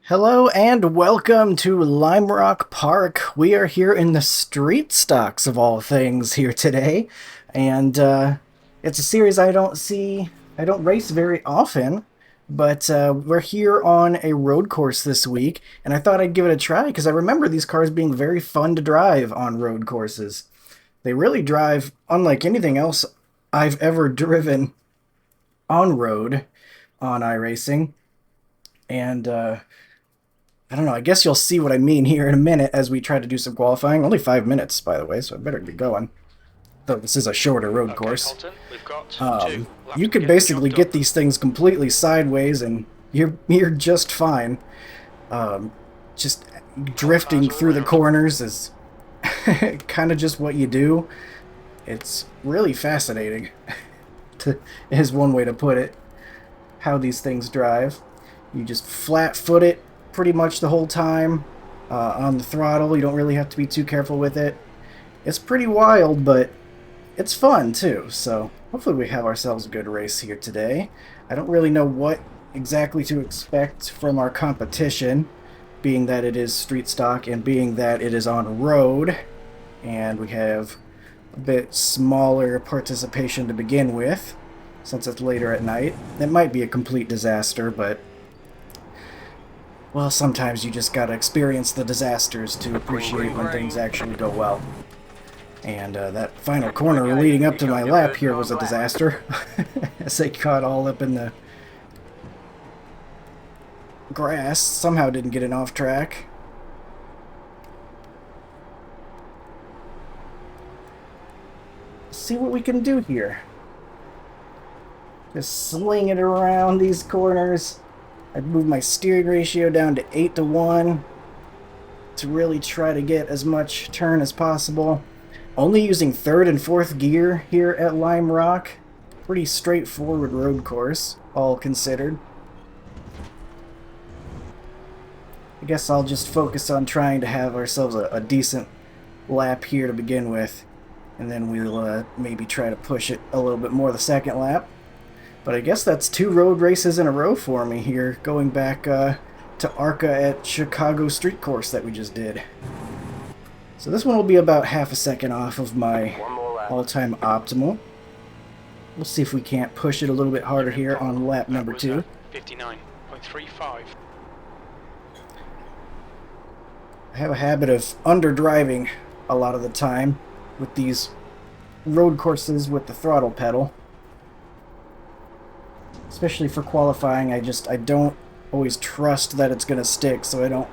Hello and welcome to Lime Rock Park. We are here in the street stocks of all things here today, and it's a series I don't race very often, but we're here on a road course this week, and I thought I'd give it a try because I remember these cars being very fun to drive on road courses. They really drive unlike anything else I've ever driven on road on iRacing, and I don't know, I guess you'll see what I mean here in a minute as we try to do some qualifying. Only 5 minutes, by the way, so I better get going. Though this is a shorter road course. Colton, we've got You could basically get these things completely sideways and you're just fine. Just drifting through the corners is kind of just what you do. It's really fascinating, is one way to put it, how these things drive. You just flat foot it pretty much the whole time on the throttle. You don't really have to be too careful with it. It's pretty wild, but it's fun too. So hopefully we have ourselves a good race here today. I don't really know what exactly to expect from our competition, being that it is street stock and being that it is on road, and we have a bit smaller participation to begin with since it's later at night. It might be a complete disaster, but well, sometimes you just gotta experience the disasters to appreciate when things actually go well. And that final corner leading up to my lap here was a disaster, as they caught all up in the grass. Somehow didn't get it off track. Let's see what we can do here. Just sling it around these corners. I'd move my steering ratio down to 8-1 to really try to get as much turn as possible. Only using third and fourth gear here at Lime Rock. Pretty straightforward road course, all considered. I guess I'll just focus on trying to have ourselves a decent lap here to begin with, and then we'll maybe try to push it a little bit more the second lap. But I guess that's 2 road races in a row for me here, going back to ARCA at Chicago Street Course that we just did. So this one will be about half a second off of my all-time optimal. We'll see if we can't push it a little bit harder here on lap number 2. 59.35. I have a habit of underdriving a lot of the time with these road courses with the throttle pedal. Especially for qualifying, I don't always trust that it's going to stick, so I don't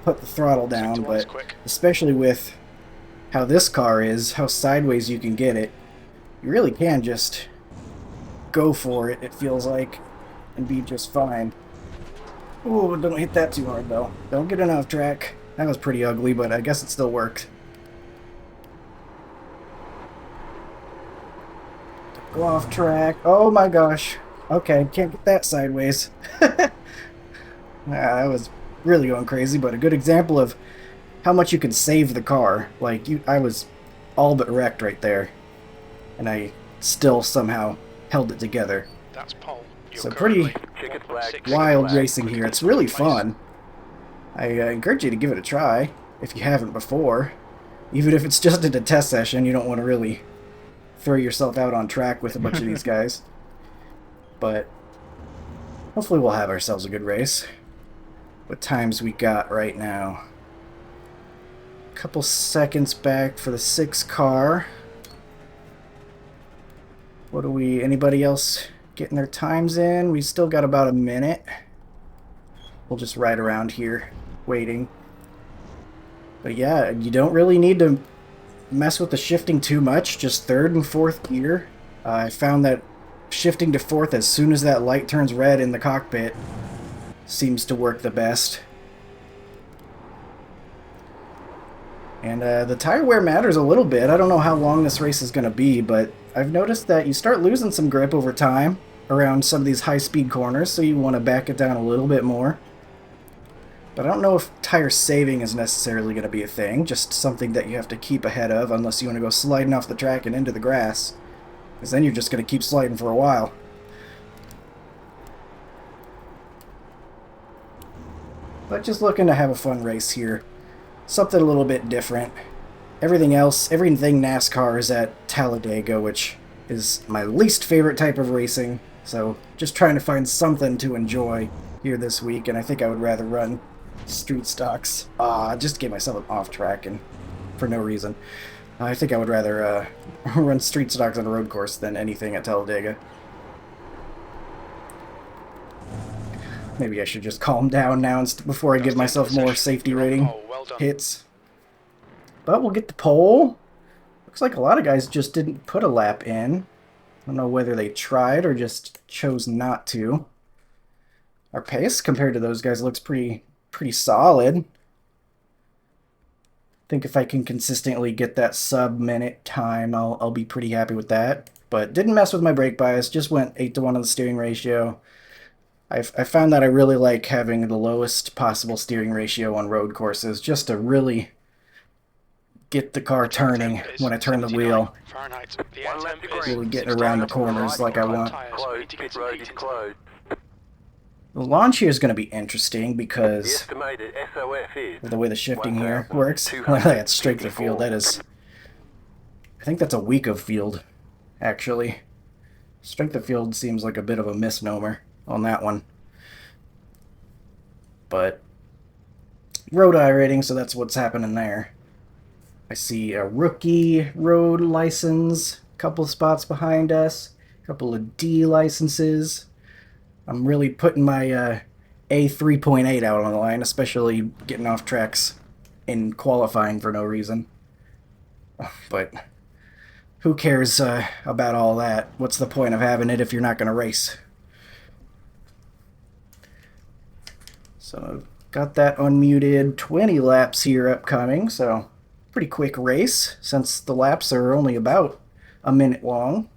put the throttle down, but especially with how this car is, how sideways you can get it, you really can just go for it, it feels like, and be just fine. Oh, don't hit that too hard, though. Don't get it off track. That was pretty ugly, but I guess it still worked. Go off track. Oh my gosh. Okay, can't get that sideways. That was really going crazy, but a good example of how much you can save the car. Like, I was all but wrecked right there, and I still somehow held it together. That's pole. So pretty wild racing here. It's really fun. I encourage you to give it a try if you haven't before. Even if it's just in a test session, you don't want to really throw yourself out on track with a bunch of these guys. But hopefully we'll have ourselves a good race. What times we got right now? A couple seconds back for the 6 car. What are we, anybody else getting their times in? We still got about a minute. We'll just ride around here waiting. But yeah, you don't really need to mess with the shifting too much, just third and fourth gear. I found that shifting to fourth as soon as that light turns red in the cockpit seems to work the best. And the tire wear matters a little bit. I don't know how long this race is going to be, but I've noticed that you start losing some grip over time around some of these high-speed corners, so you want to back it down a little bit more. But I don't know if tire saving is necessarily going to be a thing, just something that you have to keep ahead of unless you want to go sliding off the track and into the grass. Because then you're just going to keep sliding for a while. But just looking to have a fun race here. Something a little bit different. Everything else, everything NASCAR is at Talladega, which is my least favorite type of racing. So just trying to find something to enjoy here this week, and I think I would rather run street stocks. Just to get myself off track and for no reason. I think I would rather run street stocks on a road course than anything at Talladega. Maybe I should just calm down now before I give myself more safety rating hits. But we'll get the pole. Looks like a lot of guys just didn't put a lap in. I don't know whether they tried or just chose not to. Our pace compared to those guys looks pretty solid. I think if I can consistently get that sub-minute time, I'll be pretty happy with that. But didn't mess with my brake bias, just went 8-1 on the steering ratio. I found that I really like having the lowest possible steering ratio on road courses, just to really get the car turning when I turn the wheel. Really getting around the corners like I want. The launch here is going to be interesting because of the way the shifting here works. That's straight to the field. That is, I think that's a week of field, actually. Strength of field seems like a bit of a misnomer on that one. But road iRating, so that's what's happening there. I see a rookie road license, a couple spots behind us, a couple of D licenses. I'm really putting my A 3.8 out on the line, especially getting off tracks in qualifying for no reason. But who cares about all that? What's the point of having it if you're not going to race? So got that unmuted. 20 laps here upcoming, so pretty quick race since the laps are only about a minute long.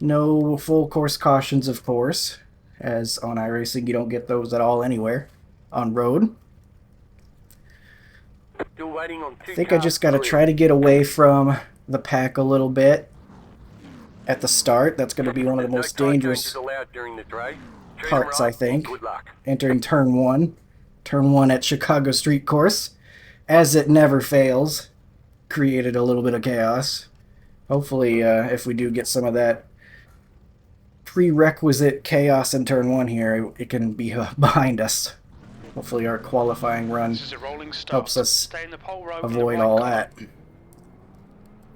No full course cautions, of course, as on iRacing you don't get those at all anywhere on road. I think I just got to try to get away from the pack a little bit at the start. That's going to be one of the most dangerous parts, I think. Entering turn 1. Turn 1 at Chicago Street Course, as it never fails, created a little bit of chaos. Hopefully, if we do get some of that prerequisite chaos in turn 1 here, it can be behind us. Hopefully our qualifying run helps us avoid all that.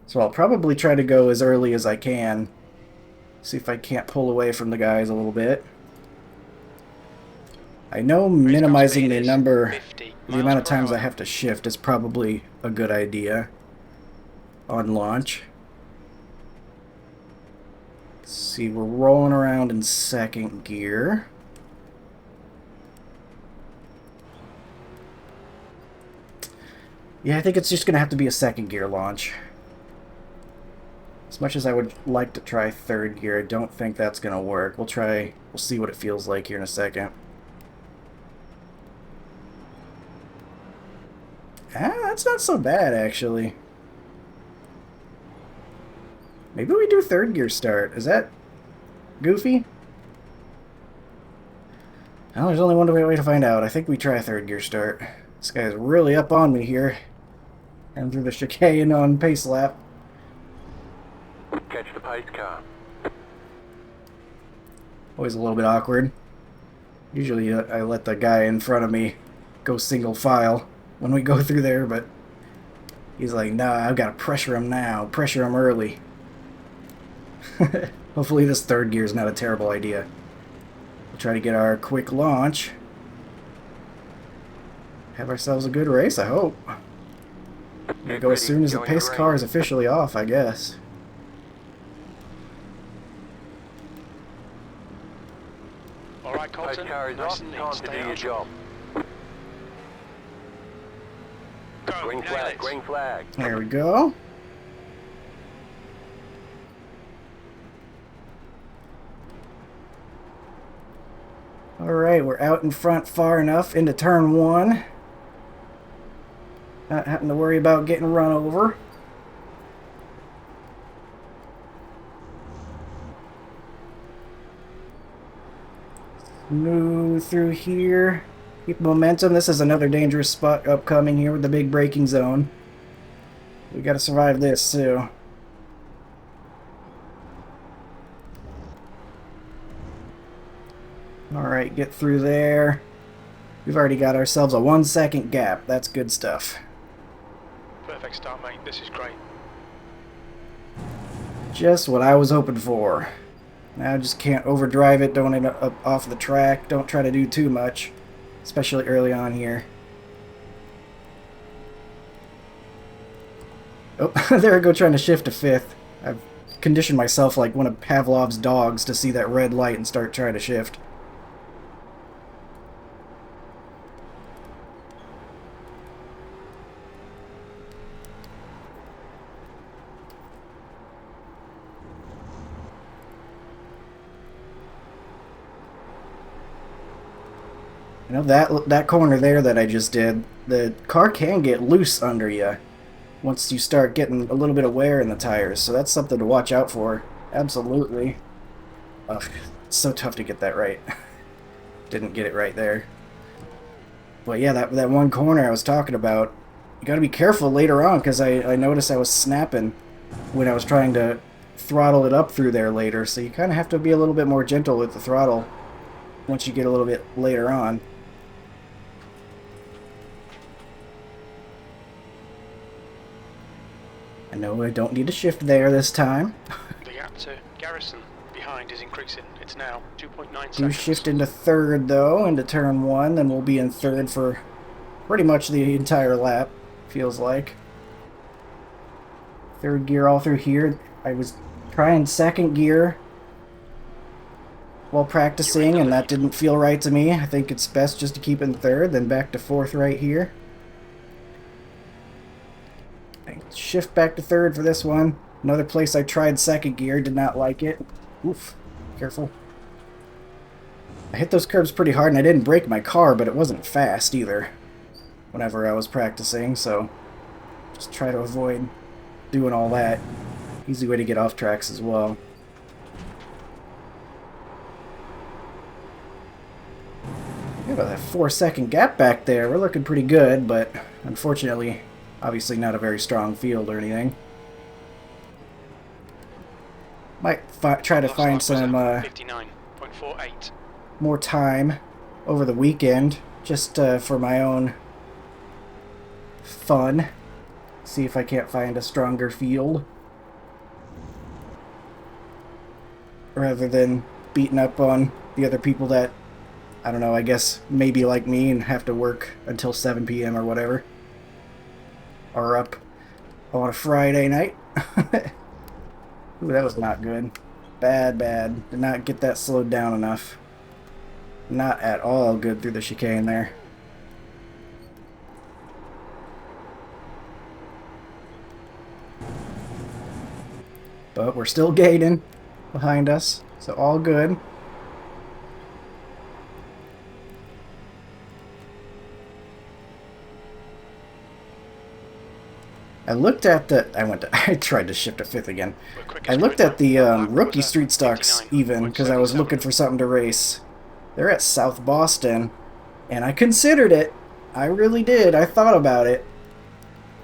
So I'll probably try to go as early as I can. See if I can't pull away from the guys a little bit. I know minimizing the amount of times I have to shift is probably a good idea on launch. Let's see, we're rolling around in second gear. Yeah, I think it's just going to have to be a second gear launch. As much as I would like to try third gear, I don't think that's going to work. We'll see what it feels like here in a second. That's not so bad, actually. Maybe we do third gear start. Is that goofy? Well, there's only one way to find out. I think we try third gear start. This guy's really up on me here. And through the chicane on pace lap. Catch the pace car. Always a little bit awkward. Usually I let the guy in front of me go single file when we go through there, but he's like, nah, I've got to pressure him now. Pressure him early. Hopefully this third gear is not a terrible idea. We'll try to get our quick launch. Have ourselves a good race, I hope. Gonna go as soon as the pace car is officially off, I guess. Alright, Colton, nice and neat, stay on job. Go, Green flag, green flag. There we go. Alright, we're out in front far enough into turn 1. Not having to worry about getting run over. Move through here. Keep momentum. This is another dangerous spot upcoming here with the big braking zone. We gotta survive this too. Alright, get through there. We've already got ourselves a 1 second gap. That's good stuff. Perfect start, mate. This is great. Just what I was hoping for. Now just can't overdrive it, don't end up off the track, don't try to do too much, especially early on here. Oh, there I go trying to shift to 5th. I've conditioned myself like one of Pavlov's dogs to see that red light and start trying to shift. You know, that corner there that I just did, the car can get loose under you once you start getting a little bit of wear in the tires, so that's something to watch out for. Absolutely. Ugh, it's so tough to get that right. Didn't get it right there. But yeah, that one corner I was talking about, you gotta be careful later on, because I noticed I was snapping when I was trying to throttle it up through there later, so you kind of have to be a little bit more gentle with the throttle once you get a little bit later on. I know I don't need to shift there this time. The gap to Garrison behind is increasing. It's now 2.9 Do seconds. shift into 3rd though, into turn 1, then we'll be in 3rd for pretty much the entire lap, feels like. 3rd gear all through here. I was trying 2nd gear while practicing, and that didn't feel right to me. I think it's best just to keep in 3rd, then back to 4th right here. Shift back to 3rd for this one. Another place I tried 2nd gear, did not like it. Oof, careful. I hit those curbs pretty hard and I didn't brake my car, but it wasn't fast either whenever I was practicing, so just try to avoid doing all that. Easy way to get off tracks as well. Look at that 4-second gap back there. We're looking pretty good, but unfortunately, obviously not a very strong field or anything. Might try to find some 59.48. more time over the weekend, just for my own fun. See if I can't find a stronger field. Rather than beating up on the other people that, I don't know, I guess maybe like me and have to work until 7 p.m. or whatever. Or up on a Friday night. Ooh, that was not good. Bad, bad. Did not get that slowed down enough. Not at all good through the chicane there. But we're still gaining behind us, so all good. I looked at the... I tried to shift to 5th again. I looked at the rookie street stocks even, because I was looking for something to race. They're at South Boston, and I considered it. I really did. I thought about it.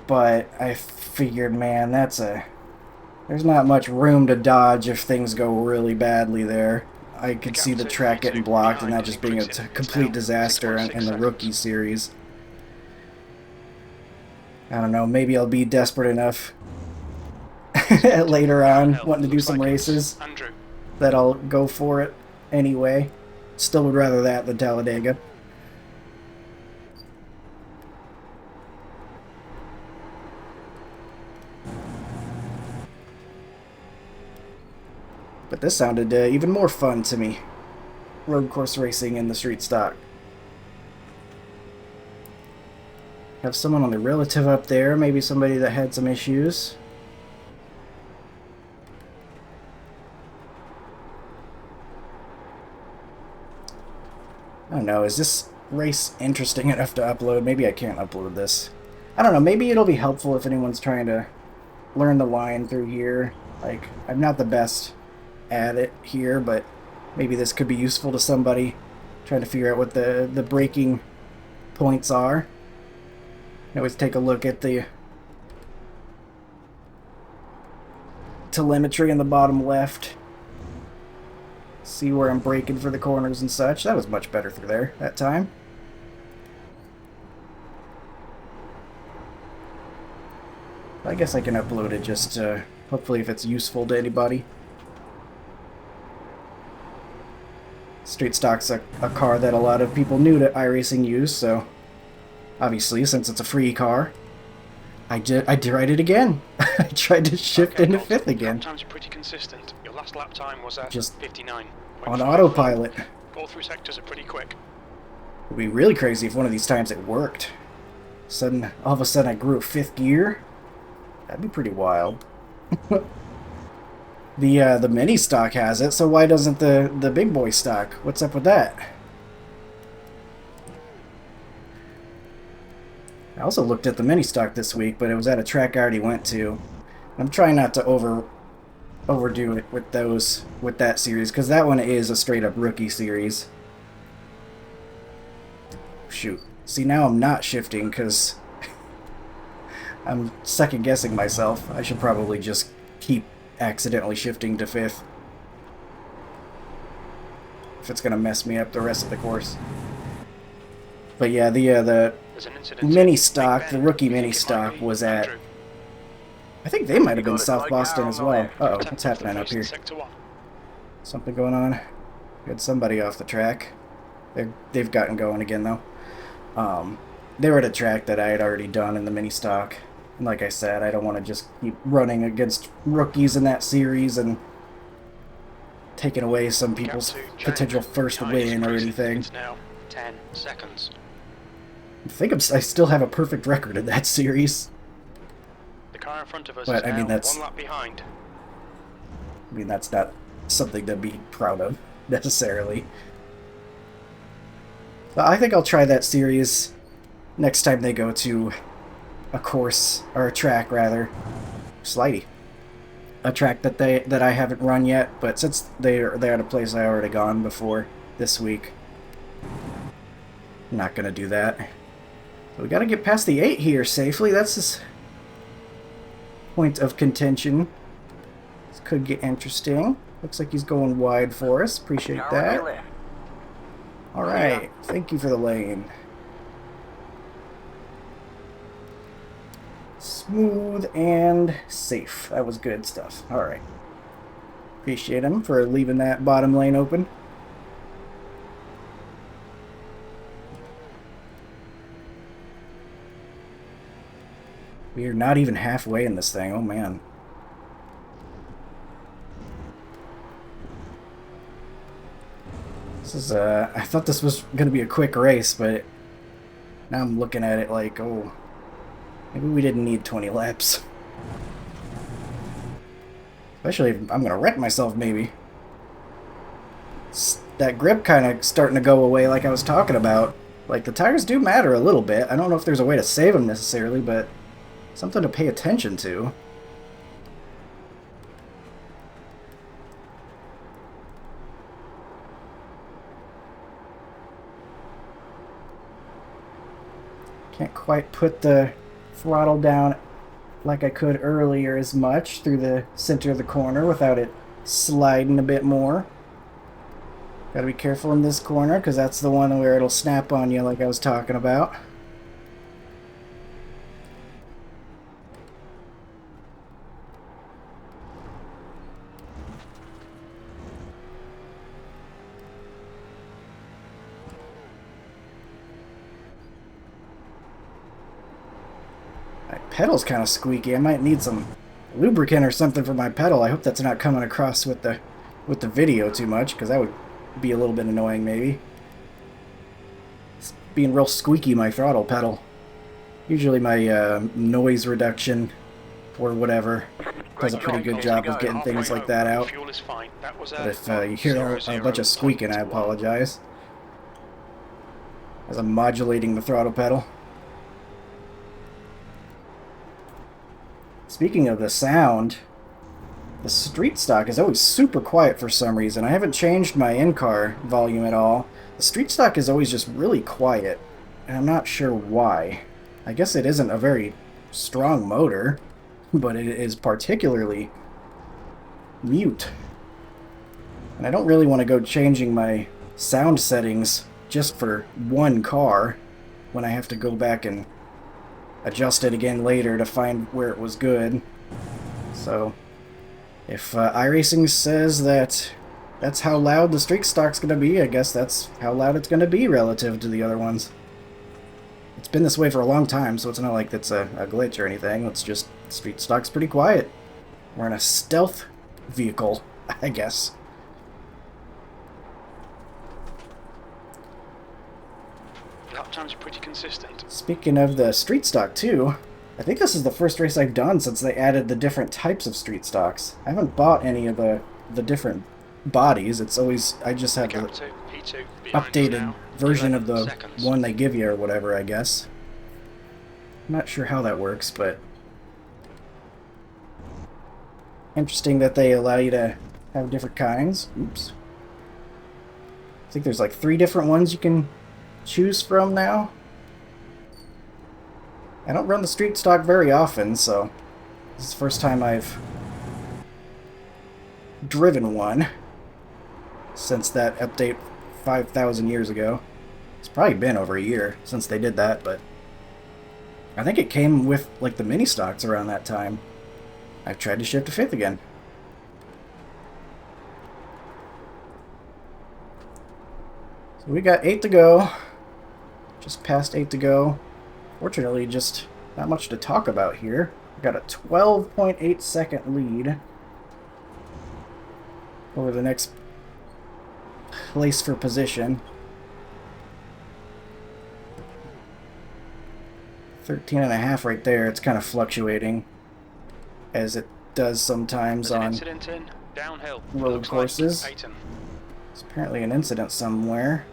But I figured, man, there's not much room to dodge if things go really badly there. I could see the track getting blocked and that just being a complete disaster in the rookie series. I don't know, maybe I'll be desperate enough later on, wanting to do some races, that I'll go for it anyway. Still would rather that than Talladega. But this sounded even more fun to me. Road course racing in the street stock. Have someone on the relative up there, maybe somebody that had some issues. I don't know, is this race interesting enough to upload? Maybe I can't upload this. I don't know, maybe it'll be helpful if anyone's trying to learn the line through here. Like, I'm not the best at it here, but maybe this could be useful to somebody Trying to figure out what the braking points are. I always take a look at the telemetry in the bottom left. See where I'm braking for the corners and such. That was much better through there that time. I guess I can upload it just hopefully if it's useful to anybody. Street Stock's a car that a lot of people new to iRacing use, so obviously since it's a free car, I tried it again. I tried to shift into fifth again. Lap times are pretty consistent. Your last lap time was at Just 59. on autopilot. All through sectors are pretty quick. It'd be really crazy if one of these times it worked. All of a sudden I grew a fifth gear. That'd be pretty wild. The mini stock has it, so why doesn't the big boy stock? What's up with that? I also looked at the mini stock this week, but it was at a track I already went to. I'm trying not to overdo it with that series, because that one is a straight up rookie series. Shoot. See, now I'm not shifting because I'm second guessing myself. I should probably just keep accidentally shifting to fifth if it's gonna mess me up the rest of the course. But yeah, the mini stock, the rookie mini stock was at, I think they might have been South Boston as well. Uh-oh, what's happening up here? Something going on? Got somebody off the track. They've gotten going again though. They were at a track that I had already done in the mini stock. And like I said, I don't want to just keep running against rookies in that series and taking away some people's potential first win or anything. Now 10 seconds. I think I still have a perfect record in that series. The car in front of us But is I mean, now that's 1 lap behind. I mean, that's not something to be proud of necessarily. But I think I'll try that series next time they go to a course, or a track rather, Slidey. A track that I haven't run yet, but since they're at a place I already gone before this week, I'm not gonna do that. So we gotta get past the 8 here safely. That's this point of contention. This could get interesting. Looks like he's going wide for us. Appreciate that. Alright, thank you for the lane. Smooth and safe. That was good stuff. Alright. Appreciate him for leaving that bottom lane open. We are not even halfway in this thing. Oh man. This is I thought this was gonna be a quick race, but now I'm looking at it like, oh, maybe we didn't need 20 laps. Especially if I'm gonna wreck myself, maybe. That grip kind of starting to go away like I was talking about. Like, the tires do matter a little bit. I don't know if there's a way to save them necessarily, but something to pay attention to. Can't quite put the throttle down like I could earlier as much through the center of the corner without it sliding a bit more. Gotta be careful in this corner because that's the one where it'll snap on you like I was talking about. Pedal's kind of squeaky. I might need some lubricant or something for my pedal. I hope that's not coming across with the video too much, because that would be a little bit annoying maybe. It's being real squeaky, my throttle pedal. Usually my noise reduction or whatever does a pretty good job of getting things like that out. But if you hear a bunch of squeaking, I apologize, as I'm modulating the throttle pedal. Speaking of the sound, the street stock is always super quiet for some reason. I haven't changed my in-car volume at all, The street stock is always just really quiet, and I'm not sure why. I guess it isn't a very strong motor, but it is particularly mute. And I don't really want to go changing my sound settings just for one car when I have to go back and adjust it again later to find where it was good. So if iRacing says that that's how loud the street stock's going to be, I guess that's how loud it's going to be relative to the other ones. It's been this way for a long time, so it's not like that's a glitch or anything. It's just street stock's pretty quiet. We're in a stealth vehicle, I guess. Lap times are pretty consistent. Speaking of the street stock too, I think this is the first race I've done since they added the different types of street stocks. I haven't bought any of the different bodies. It's always, I just have the updated version of the one they give you or whatever, I guess. I'm not sure how that works, but interesting that they allow you to have different kinds. Oops. I think there's like 3 different ones you can choose from now. I don't run the street stock very often, so this is the first time I've driven one since that update 5,000 years ago. It's probably been over a year since they did that, but I think it came with like the mini stocks around that time. I've tried to shift to 5th again. So we got 8 to go. Just past 8 to go. Fortunately, just not much to talk about here. We got a 12.8 second lead over the next place for position. 13.5 right there. It's kind of fluctuating, as it does sometimes on road courses. There's apparently an incident somewhere.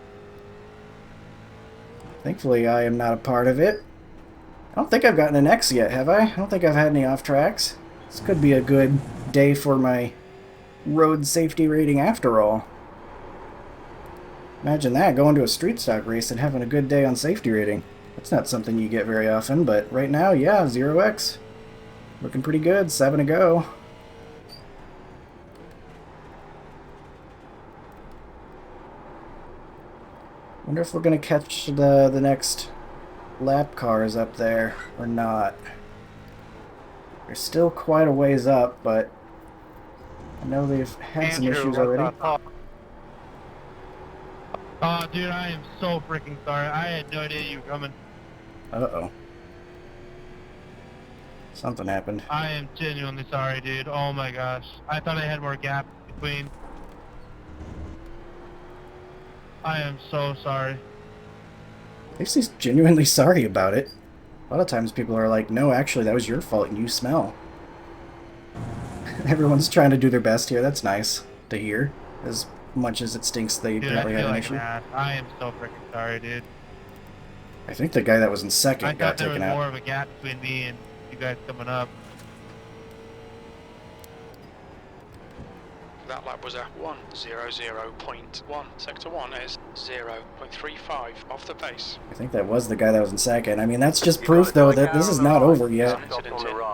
Thankfully, I am not a part of it. I don't think I've gotten an X yet, have I? I don't think I've had any off tracks. This could be a good day for my road safety rating after all. Imagine that, going to a street stock race and having a good day on safety rating. That's not something you get very often, but right now, yeah, 0X. Looking pretty good, 7 to go. Wonder if we're gonna catch the next lap cars up there or not. They're still quite a ways up, but I know they've had some issues already. Oh, dude, I am so freaking sorry. I had no idea you were coming. Uh-oh. Something happened. I am genuinely sorry, dude. Oh my gosh. I thought I had more gap between. I am so sorry. At least he's genuinely sorry about it. A lot of times people are like, no, actually, that was your fault and you smell. Everyone's trying to do their best here. That's nice to hear. As much as it stinks they apparently had an issue. I am so freaking sorry, dude. I think the guy that was in second got taken out. I thought there was more of a gap between me and you guys coming up. That lap was a 1:00.1. Sector 1 is 0.35 off the pace. I think that was the guy that was in second. I mean, that's just proof, though, that this is not over yet.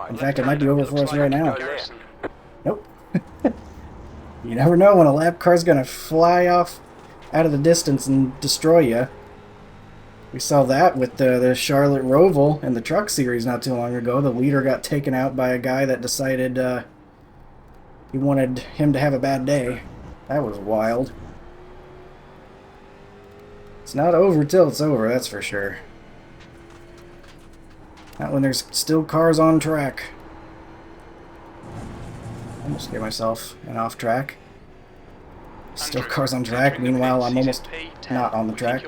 In fact, it might be over for us right now. Nope. You never know when a lap car's gonna fly off out of the distance and destroy you. We saw that with the Charlotte Roval in the Truck Series not too long ago. The leader got taken out by a guy that decided he wanted him to have a bad day. That was wild. It's not over till it's over, that's for sure. Not when there's still cars on track. I almost gave myself an off track. Still cars on track, meanwhile I'm almost not on the track.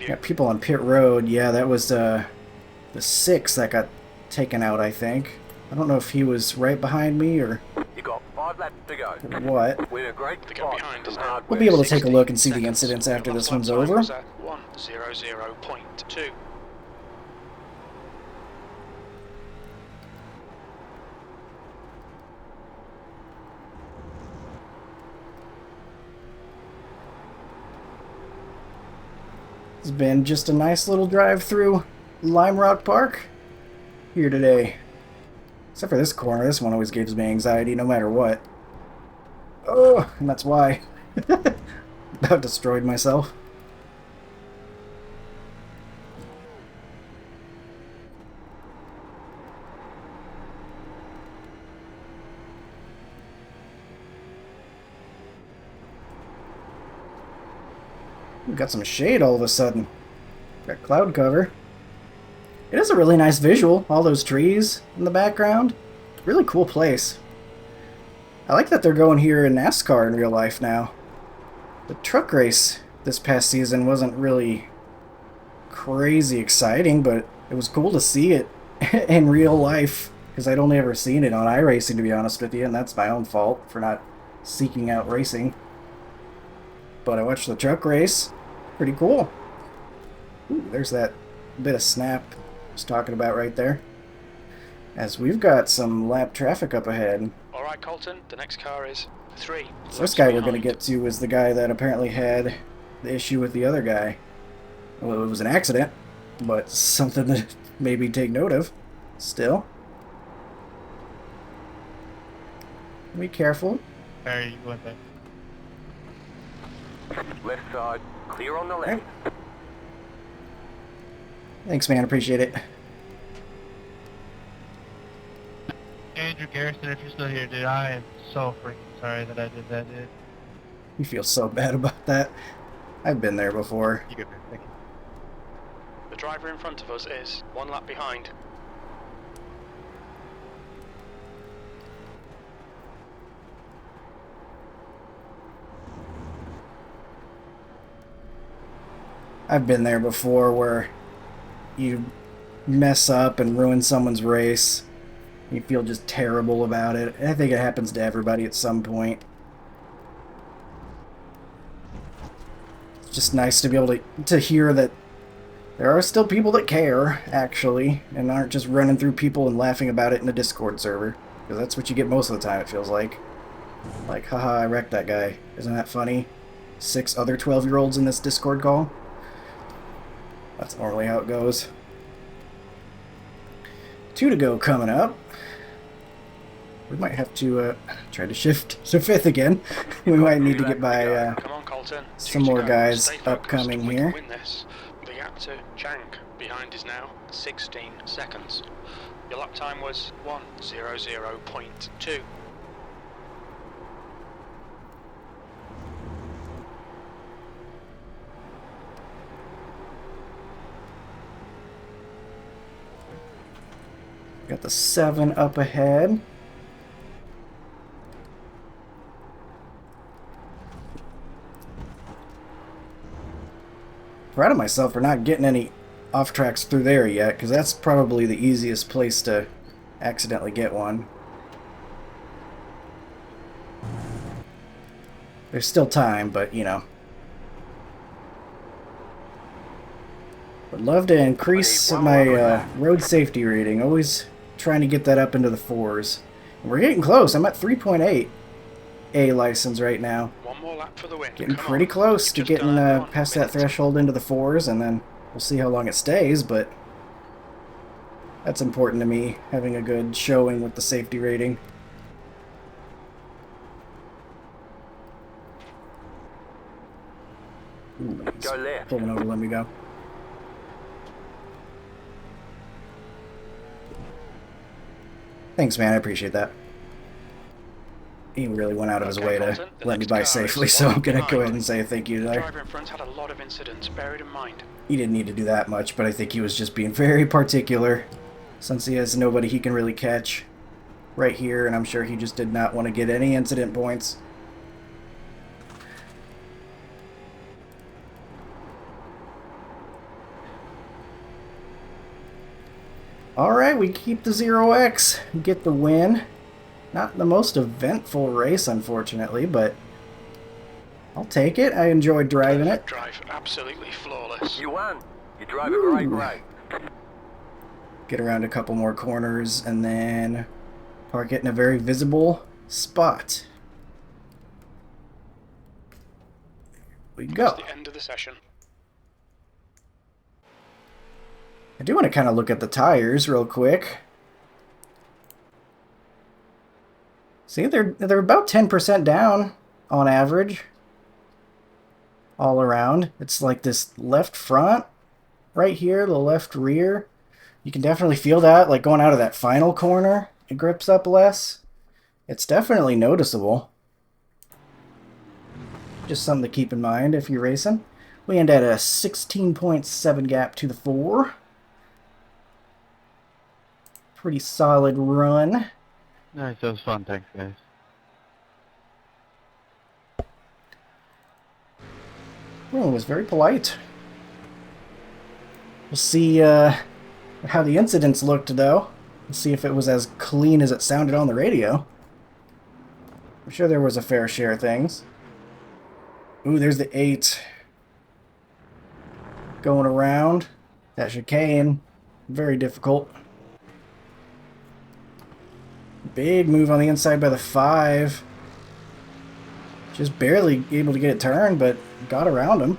Got people on pit road. Yeah, that was the 6 that got taken out, I think. I don't know if he was right behind me or got 5 laps to go. What. We're in a great spot. We'll be able to take a look and see the incidents after this one's over. 1:00.2. It's been just a nice little drive through Lime Rock Park here today. Except for this corner. This one always gives me anxiety no matter what. Oh, and that's why. About destroyed myself. We've got some shade all of a sudden. Got cloud cover. It is a really nice visual. All those trees in the background. Really cool place. I like that they're going here in NASCAR in real life now. The truck race this past season wasn't really crazy exciting, but it was cool to see it in real life, because I'd only ever seen it on iRacing, to be honest with you, and that's my own fault for not seeking out racing. But I watched the truck race. Pretty cool. Ooh, there's that bit of snap I was talking about right there. As we've got some lap traffic up ahead. Alright, Colton, the next car is 3. First guy we're going to get to is the guy that apparently had the issue with the other guy. Well, it was an accident, but something to maybe take note of. Still. Be careful. There you went there. Left side, clear on the left. Thanks, man. Appreciate it. Andrew Garrison, if you're still here, dude, I am so freaking sorry that I did that, dude. You feel so bad about that. I've been there before. You good, man. Thank you. The driver in front of us is 1 lap behind. I've been there before where you mess up and ruin someone's race. You feel just terrible about it. I think it happens to everybody at some point. It's just nice to be able to hear that there are still people that care, actually, and aren't just running through people and laughing about it in a Discord server. Because that's what you get most of the time, it feels like. Like, haha, I wrecked that guy. Isn't that funny? 6 other 12-year-olds in this Discord call? That's normally how it goes. 2 to go coming up. We might have to try to shift to 5th again. We might need to get by Come on, Colton. 2 some to more go. guys Stay focused. upcoming We here. can win this. The gap to Chang behind is now 16 seconds. Your lap time was 1:00.2. Got the 7 up ahead. Proud of myself for not getting any off tracks through there yet, because that's probably the easiest place to accidentally get one. There's still time, but you know. Would love to increase my road safety rating. Always trying to get that up into the 4s. And we're getting close. I'm at 3.8 A license right now. 1 more lap for the win. Getting Come pretty on. close You've to just getting done 1 past that minute. threshold into the 4s, and then we'll see how long it stays, but that's important to me, having a good showing with the safety rating. Ooh, he's Go left. pulling over, let me go. Thanks, man, I appreciate that. He really went out of his Okay, way to Colton, the let me next by car safely, is so 1 I'm gonna behind. go ahead and say thank you The there. driver in front had a lot of incidents, bear it in mind. He didn't need to do that much, but I think he was just being very particular, since he has nobody he can really catch right here, and I'm sure he just did not want to get any incident points. Alright, we keep the 0x, get the win. Not the most eventful race, unfortunately, but I'll take it. I enjoyed driving it. Drive absolutely flawless. You won. You drove a great Woo. race. Get around a couple more corners, and then park it in a very visible spot. We That's go. the end of the session. I do want to kind of look at the tires real quick. See, they're about 10% down on average all around. It's like this left front right here, the left rear. You can definitely feel that, like going out of that final corner, it grips up less. It's definitely noticeable. Just something to keep in mind if you're racing. We end at a 16.7 gap to the 4. Pretty solid run. Nice, that was fun. Thanks, guys. Well, it was very polite. We'll see how the incidents looked, though. We'll see if it was as clean as it sounded on the radio. I'm sure there was a fair share of things. Ooh, there's the 8. Going around. That chicane. Very difficult. Big move on the inside by the 5. Just barely able to get it turned, but got around him.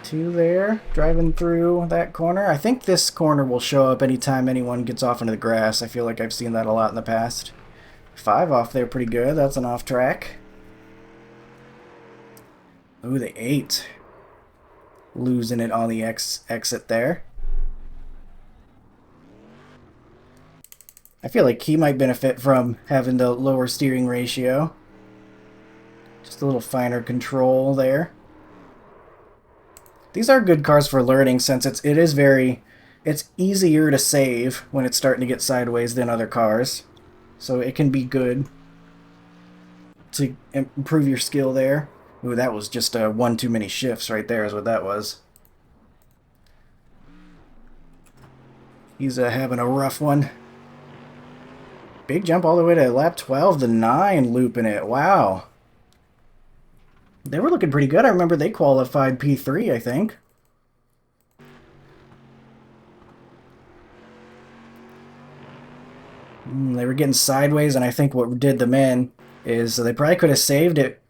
Two there, driving through that corner. I think this corner will show up anytime anyone gets off into the grass. I feel like I've seen that a lot in the past. 5 off there, pretty good. That's an off track. Ooh, the 8. Losing it on the exit there. I feel like he might benefit from having the lower steering ratio. Just a little finer control there. These are good cars for learning since it's easier to save when it's starting to get sideways than other cars. So it can be good to improve your skill there. Ooh, that was just one too many shifts right there is what that was. He's having a rough one. Big jump all the way to lap 12, the 9 looping it. Wow. They were looking pretty good. I remember they qualified P3, I think. They were getting sideways, and I think what did them in is they probably could have saved it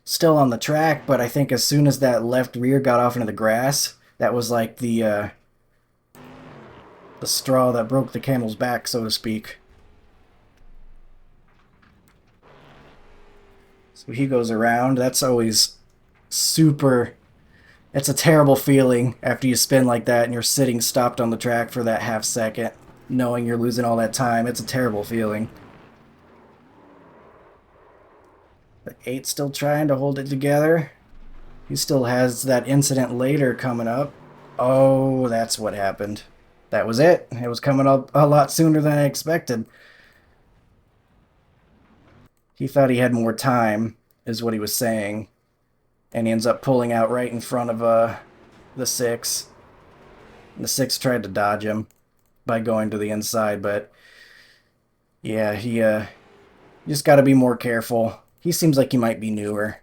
still on the track, but I think as soon as that left rear got off into the grass, that was like the straw that broke the camel's back, so to speak. So he goes around. That's always super... It's a terrible feeling after you spin like that and you're sitting stopped on the track for that half second, knowing you're losing all that time. It's a terrible feeling. The 8 still trying to hold it together. He still has that incident later coming up. Oh, that's what happened. That was it. It was coming up a lot sooner than I expected. He thought he had more time, is what he was saying. And he ends up pulling out right in front of the 6. The 6 tried to dodge him by going to the inside, but yeah, he just got to be more careful. He seems like he might be newer.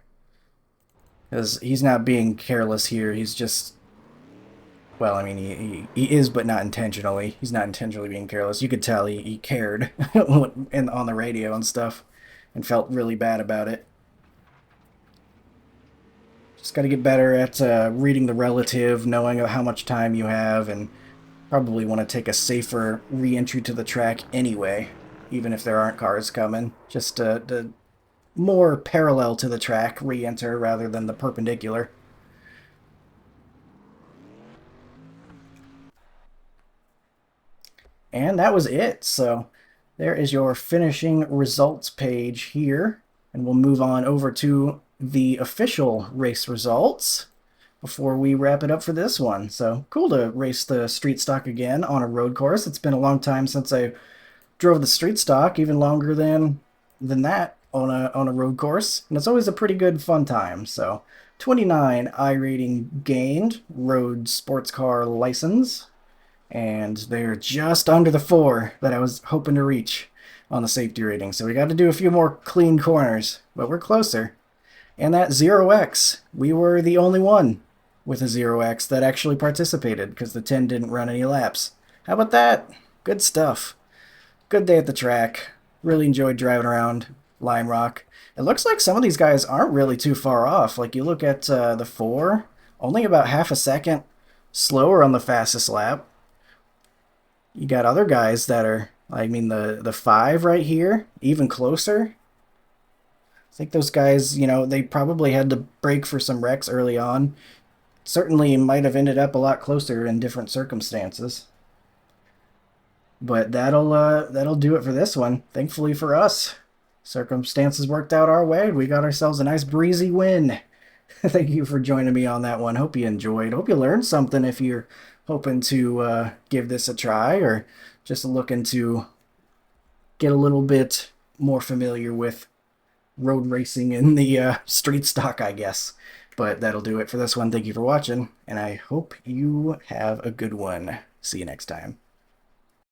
Because he's not being careless here. He's just... Well, I mean, he is, but not intentionally. He's not intentionally being careless. You could tell he cared on the radio and stuff and felt really bad about it. Just got to get better at reading the relative, knowing how much time you have, and probably want to take a safer re-entry to the track anyway, even if there aren't cars coming. Just the more parallel to the track re-enter rather than the perpendicular. And that was it. So there is your finishing results page here. And we'll move on over to the official race results before we wrap it up for this one. So cool to race the street stock again on a road course. It's been a long time since I drove the street stock, even longer than that on a road course. And it's always a pretty good fun time. So 29 iRating gained, road sports car license. And they're just under the 4 that I was hoping to reach on the safety rating. So we got to do a few more clean corners, but we're closer. And that 0x, we were the only one with a 0x that actually participated because the 10 didn't run any laps. How about that? Good stuff. Good day at the track. Really enjoyed driving around Lime Rock. It looks like some of these guys aren't really too far off. Like, you look at the 4, only about half a second slower on the fastest lap. You got other guys that are, I mean, the 5 right here, even closer. I think those guys, you know, they probably had to brake for some wrecks early on. Certainly might have ended up a lot closer in different circumstances. But that'll do it for this one. Thankfully for us, circumstances worked out our way. We got ourselves a nice breezy win. Thank you for joining me on that one. Hope you enjoyed. Hope you learned something if you're hoping to give this a try or just looking to get a little bit more familiar with road racing in the street stock, I guess. But that'll do it for this one. Thank you for watching, and I hope you have a good one. See you next time.